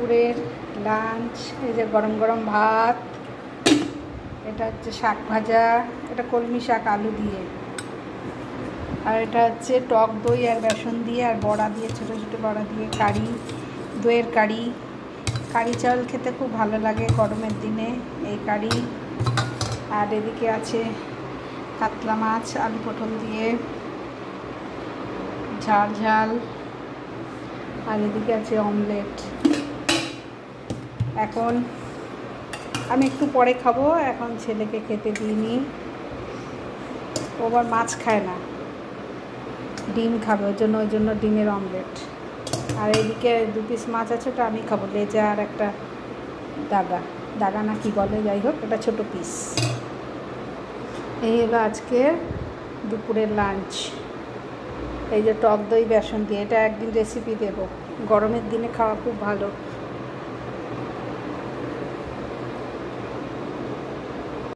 দুপুরের লাঞ্চ, এই যে গরম গরম ভাত, এটা হচ্ছে শাক ভাজা, এটা কলমি শাক আলু দিয়ে, আর এটা হচ্ছে টক দই আর বেসন দিয়ে আর বড়া দিয়ে, ছোটো ছোটো বড়া দিয়ে কারি, দইয়ের কারি। কারি চাল খেতে খুব ভালো লাগে গরমের দিনে, এই কারি। আর এদিকে আছে কাতলা মাছ আলু পটল দিয়ে ঝাল ঝাল, আর এদিকে আছে অমলেট। এখন আমি একটু পরে খাবো, এখন ছেলেকে খেতে দিইনি, ও আবার মাছ খায় না, ডিম খাবে, ওই জন্য ডিমের অমলেট। আর এদিকে 2 পিস মাছ আছে, ওটা আমি খাবো, লেজা আর একটা দাগা না কি বলে, যাই হোক, এটা ছোটো পিস। এই হলো আজকে দুপুরের লাঞ্চ। এই যে টক দই বেসন দিয়ে, এটা একদিন রেসিপি দেবো, গরমের দিনে খাওয়া খুব ভালো।